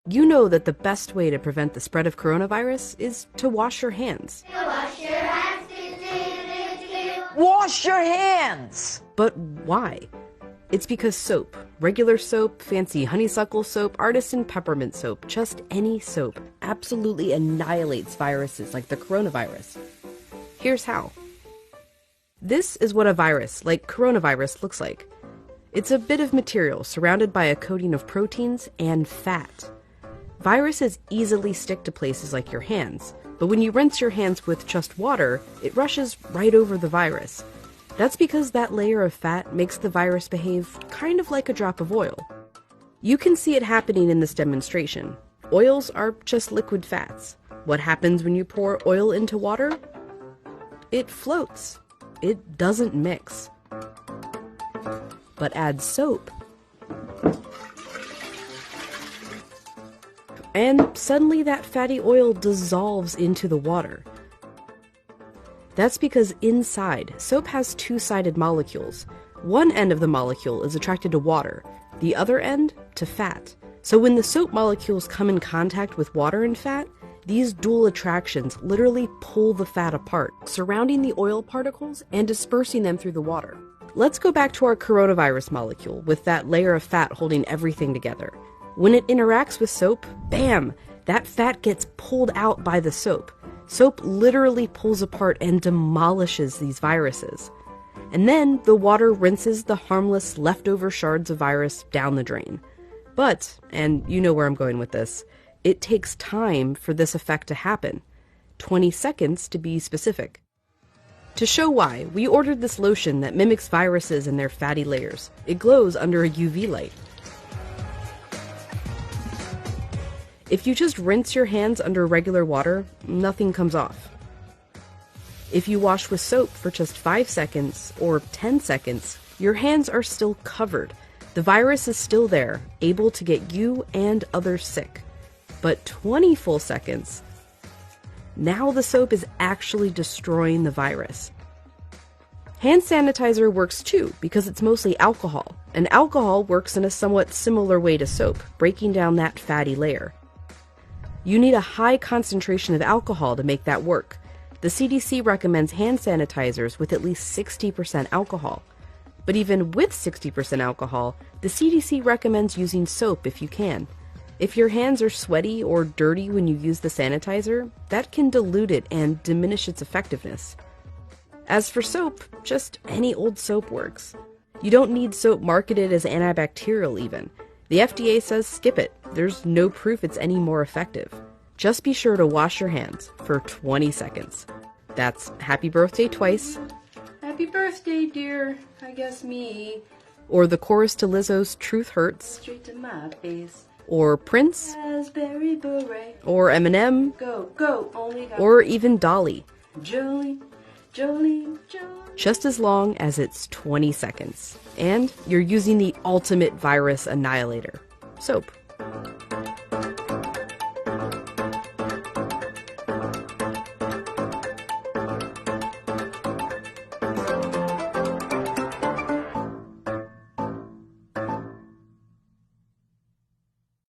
You know that the best way to prevent the spread of coronavirus is to wash your hands. Wash your hands. Wash your hands! But why? It's because soap, regular soap, fancy honeysuckle soap, artisan peppermint soap, just any soap, absolutely annihilates viruses like the coronavirus. Here's how. This is what a virus, like coronavirus, looks like. It's a bit of material surrounded by a coating of proteins and fat. Viruses easily stick to places like your hands, but when you rinse your hands with just water, it rushes right over the virus. That's because that layer of fat makes the virus behave kind of like a drop of oil. You can see it happening in this demonstration. Oils are just liquid fats. What happens when you pour oil into water? It floats. It doesn't mix. But add soap, and suddenly that fatty oil dissolves into the water. That's because inside, soap has two-sided molecules. One end of the molecule is attracted to water, the other end to fat. So when the soap molecules come in contact with water and fat, these dual attractions literally pull the fat apart, surrounding the oil particles and dispersing them through the water. Let's go back to our coronavirus molecule with that layer of fat holding everything together. When it interacts with soap, bam, that fat gets pulled out by the soap. Soap literally pulls apart and demolishes these viruses. And then the water rinses the harmless leftover shards of virus down the drain. But, and you know where I'm going with this, it takes time for this effect to happen. 20 seconds to be specific. To show why, we ordered this lotion that mimics viruses in their fatty layers. It glows under a UV light. If you just rinse your hands under regular water, nothing comes off. If you wash with soap for just 5 seconds or 10 seconds, your hands are still covered. The virus is still there, able to get you and others sick. But 20 full seconds, now the soap is actually destroying the virus. Hand sanitizer works too because it's mostly alcohol, and alcohol works in a somewhat similar way to soap, breaking down that fatty layer. You need a high concentration of alcohol to make that work. The CDC recommends hand sanitizers with at least 60% alcohol. But even with 60% alcohol, the CDC recommends using soap if you can. If your hands are sweaty or dirty when you use the sanitizer, that can dilute it and diminish its effectiveness. As for soap, just any old soap works. You don't need soap marketed as antibacterial even. The FDA says skip it. There's no proof it's any more effective. Just be sure to wash your hands for 20 seconds. That's happy birthday twice. Happy birthday, dear. I guess me. Or the chorus to Lizzo's Truth Hurts. Straight to my face. Or Prince. Raspberry beret. Or Eminem. Go, go, only go. Or even Dolly. Jolene, Jolene, Jolene. Just as long as it's 20 seconds. And you're using the ultimate virus annihilator, soap.